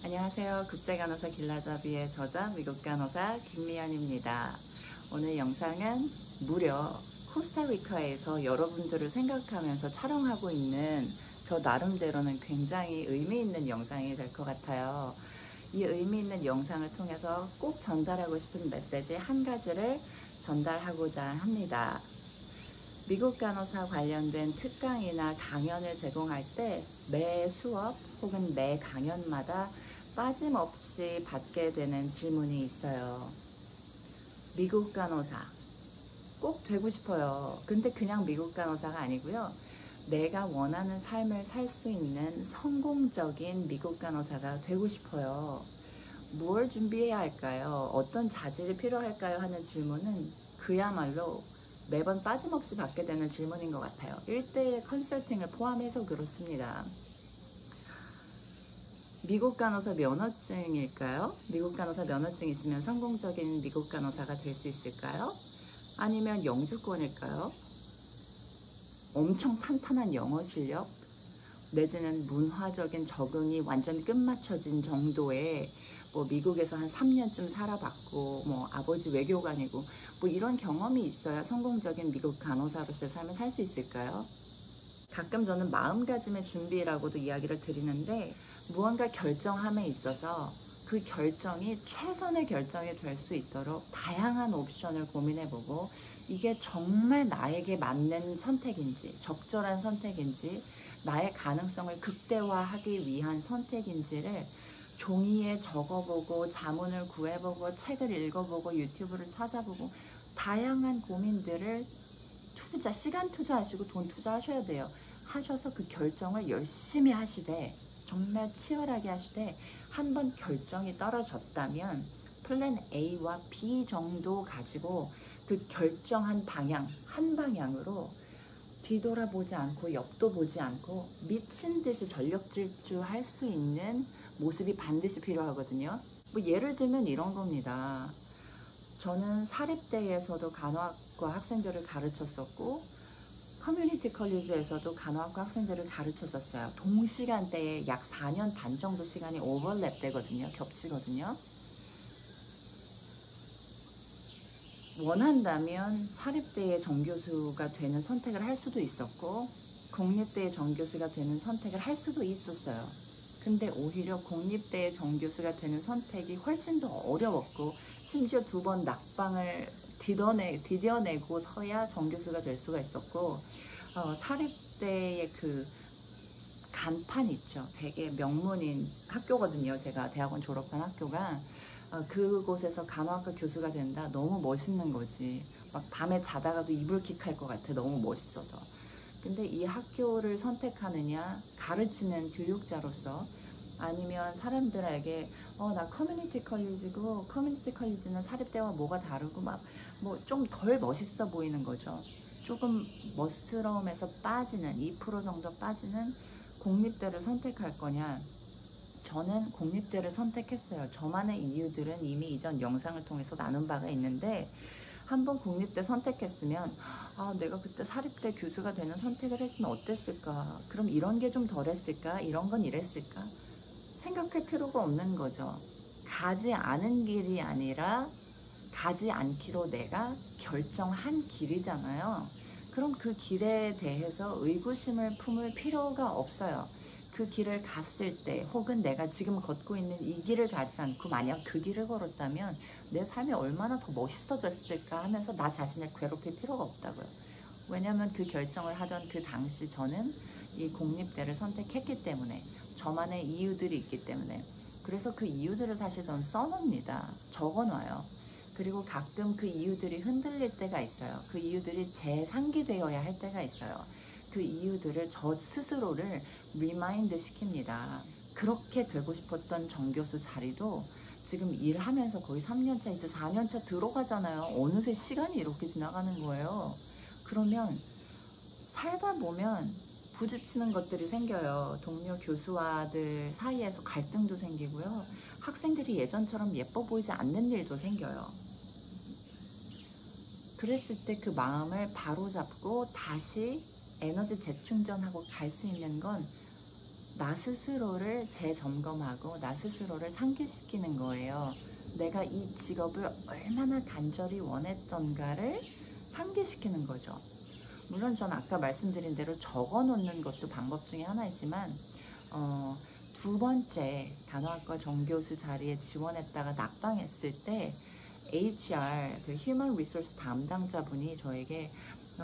안녕하세요. 국제간호사 길라잡이의 저자 미국 간호사 김미연입니다. 오늘 영상은 무려 코스타리카에서 여러분들을 생각하면서 촬영하고 있는 저 나름대로는 굉장히 의미 있는 영상이 될 것 같아요. 이 의미 있는 영상을 통해서 꼭 전달하고 싶은 메시지 한 가지를 전달하고자 합니다. 미국 간호사 관련된 특강이나 강연을 제공할 때 매 수업 혹은 매 강연마다 빠짐없이 받게 되는 질문이 있어요. 미국 간호사 꼭 되고 싶어요. 근데 그냥 미국 간호사가 아니고요. 내가 원하는 삶을 살 수 있는 성공적인 미국 간호사가 되고 싶어요. 뭘 준비해야 할까요? 어떤 자질이 필요할까요? 하는 질문은 그야말로 매번 빠짐없이 받게 되는 질문인 것 같아요. 1대1 컨설팅을 포함해서 그렇습니다. 미국 간호사 면허증일까요? 미국 간호사 면허증 있으면 성공적인 미국 간호사가 될 수 있을까요? 아니면 영주권일까요? 엄청 탄탄한 영어 실력? 내지는 문화적인 적응이 완전 끝마쳐진 정도의 미국에서 한 3년쯤 살아봤고 아버지 외교관이고 이런 경험이 있어야 성공적인 미국 간호사로서의 삶을 살 수 있을까요? 가끔 저는 마음가짐의 준비라고도 이야기를 드리는데 무언가 결정함에 있어서 그 결정이 최선의 결정이 될 수 있도록 다양한 옵션을 고민해보고 이게 정말 나에게 맞는 선택인지 적절한 선택인지 나의 가능성을 극대화하기 위한 선택인지를 종이에 적어보고 자문을 구해보고 책을 읽어보고 유튜브를 찾아보고 다양한 고민들을 시간 투자하시고 돈 투자하셔야 돼요. 하셔서 그 결정을 열심히 하시되 정말 치열하게 하시되 한번 결정이 떨어졌다면 플랜 A와 B 정도 가지고 그 결정한 방향 한 방향으로 뒤돌아보지 않고 옆도 보지 않고 미친 듯이 전력 질주할 수 있는 모습이 반드시 필요하거든요. 예를 들면 이런 겁니다. 저는 사립대에서도 간호학과 학생들을 가르쳤었고 커뮤니티 컬리지에서도 간호학과 학생들을 가르쳤었어요. 동시간대에 약 4년 반 정도 시간이 오버랩 되거든요. 겹치거든요. 원한다면 사립대의 정교수가 되는 선택을 할 수도 있었고 공립대의 정교수가 되는 선택을 할 수도 있었어요. 근데 오히려 공립대의 정교수가 되는 선택이 훨씬 더 어려웠고 심지어 2번 낙방을 디뎌내고 서야 정교수가 될 수가 있었고 사립대의 그 간판 있죠. 되게 명문인 학교거든요. 제가 대학원 졸업한 학교가 그곳에서 간호학과 교수가 된다. 너무 멋있는 거지. 막 밤에 자다가도 이불킥 할 것 같아. 너무 멋있어서. 근데 이 학교를 선택하느냐 가르치는 교육자로서 아니면 사람들에게 나 커뮤니티 컬리지고 커뮤니티 컬리지는 사립대와 뭐가 다르고 좀 덜 멋있어 보이는 거죠. 조금 멋스러움에서 빠지는 2% 정도 빠지는 공립대를 선택할 거냐. 저는 공립대를 선택했어요. 저만의 이유들은 이미 이전 영상을 통해서 나눈 바가 있는데 한번 공립대 선택했으면 내가 그때 사립대 교수가 되는 선택을 했으면 어땠을까? 그럼 이런 게 좀 덜했을까? 이런 건 이랬을까? 생각할 필요가 없는 거죠. 가지 않은 길이 아니라 가지 않기로 내가 결정한 길이잖아요. 그럼 그 길에 대해서 의구심을 품을 필요가 없어요. 그 길을 갔을 때 혹은 내가 지금 걷고 있는 이 길을 가지 않고 만약 그 길을 걸었다면 내 삶이 얼마나 더 멋있어졌을까 하면서 나 자신을 괴롭힐 필요가 없다고요. 왜냐하면 그 결정을 하던 그 당시 저는 이 공립대를 선택했기 때문에 저만의 이유들이 있기 때문에 그래서 그 이유들을 사실 전 써놓습니다. 적어놔요. 그리고 가끔 그 이유들이 흔들릴 때가 있어요. 그 이유들이 재상기되어야 할 때가 있어요. 그 이유들을 저 스스로를 리마인드 시킵니다. 그렇게 되고 싶었던 정교수 자리도 지금 일하면서 거의 3년차 이제 4년차 들어가잖아요. 어느새 시간이 이렇게 지나가는 거예요. 그러면 살다 보면 부딪히는 것들이 생겨요. 동료 교수와들 사이에서 갈등도 생기고요. 학생들이 예전처럼 예뻐 보이지 않는 일도 생겨요. 그랬을 때 그 마음을 바로잡고 다시 에너지 재충전하고 갈 수 있는 건 나 스스로를 재점검하고 나 스스로를 상기시키는 거예요. 내가 이 직업을 얼마나 간절히 원했던가를 상기시키는 거죠. 물론 전 아까 말씀드린 대로 적어 놓는 것도 방법 중에 하나이지만 두 번째 간호학과 정교수 자리에 지원했다가 낙방했을 때 HR, 그 휴먼 리소스 담당자분이 저에게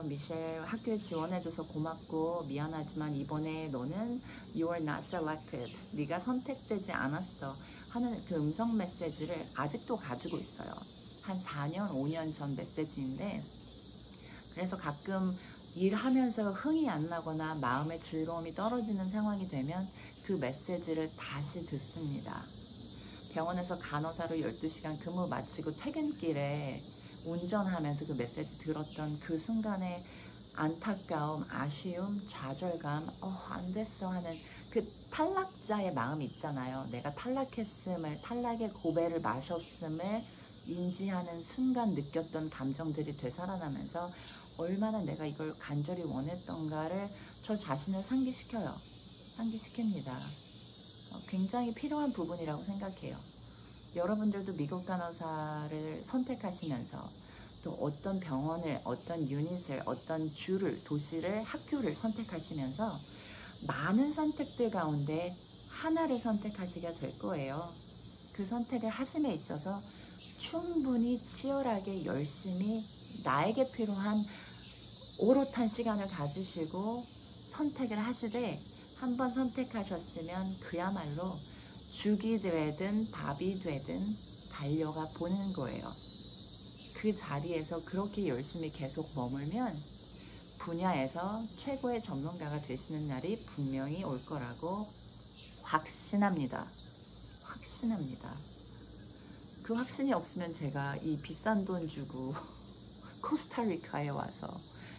미셸 학교에 지원해줘서 고맙고 미안하지만 이번에 너는 You are not selected. 네가 선택되지 않았어 하는 그 음성 메시지를 아직도 가지고 있어요. 한 4년, 5년 전 메시지인데, 그래서 가끔 일하면서 흥이 안 나거나 마음의 즐거움이 떨어지는 상황이 되면 그 메시지를 다시 듣습니다. 병원에서 간호사로 12시간 근무 마치고 퇴근길에 운전하면서 그 메시지 들었던 그 순간의 안타까움, 아쉬움, 좌절감, 안 됐어 하는 그 탈락자의 마음이 있잖아요. 내가 탈락했음을, 탈락의 고배를 마셨음을 인지하는 순간 느꼈던 감정들이 되살아나면서 얼마나 내가 이걸 간절히 원했던가를 저 자신을 상기시켜요. 상기시킵니다. 굉장히 필요한 부분이라고 생각해요. 여러분들도 미국 간호사를 선택하시면서 또 어떤 병원을, 어떤 유닛을, 어떤 주를, 도시를, 학교를 선택하시면서 많은 선택들 가운데 하나를 선택하시게 될 거예요. 그 선택을 하심에 있어서 충분히 치열하게 열심히 나에게 필요한 오롯한 시간을 가지시고 선택을 하시되, 한번 선택하셨으면 그야말로 죽이 되든 밥이 되든 달려가 보는 거예요. 그 자리에서 그렇게 열심히 계속 머물면 분야에서 최고의 전문가가 되시는 날이 분명히 올 거라고 확신합니다. 확신합니다. 그 확신이 없으면 제가 이 비싼 돈 주고 코스타리카에 와서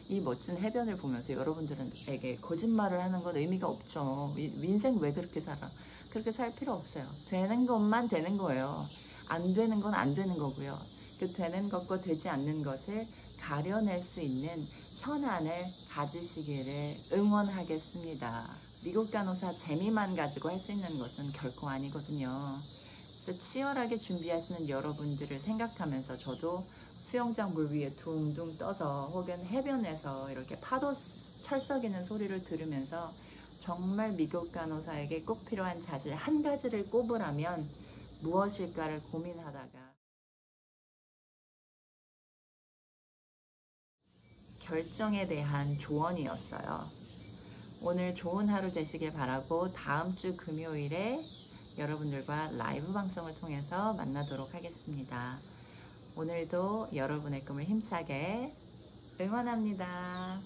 이 멋진 해변을 보면서 여러분들에게 거짓말을 하는 건 의미가 없죠. 인생 왜 그렇게 살아? 그렇게 살 필요 없어요. 되는 것만 되는 거예요. 안 되는 건 안 되는 거고요. 그 되는 것과 되지 않는 것을 가려낼 수 있는 현안을 가지시기를 응원하겠습니다. 미국 간호사 재미만 가지고 할 수 있는 것은 결코 아니거든요. 그래서 치열하게 준비하시는 여러분들을 생각하면서 저도 수영장 물 위에 둥둥 떠서 혹은 해변에서 이렇게 파도 철썩이는 소리를 들으면서 정말 미국 간호사에게 꼭 필요한 자질 한 가지를 꼽으라면 무엇일까를 고민하다가 결정에 대한 조언이었어요. 오늘 좋은 하루 되시길 바라고 다음 주 금요일에 여러분들과 라이브 방송을 통해서 만나도록 하겠습니다. 오늘도 여러분의 꿈을 힘차게 응원합니다.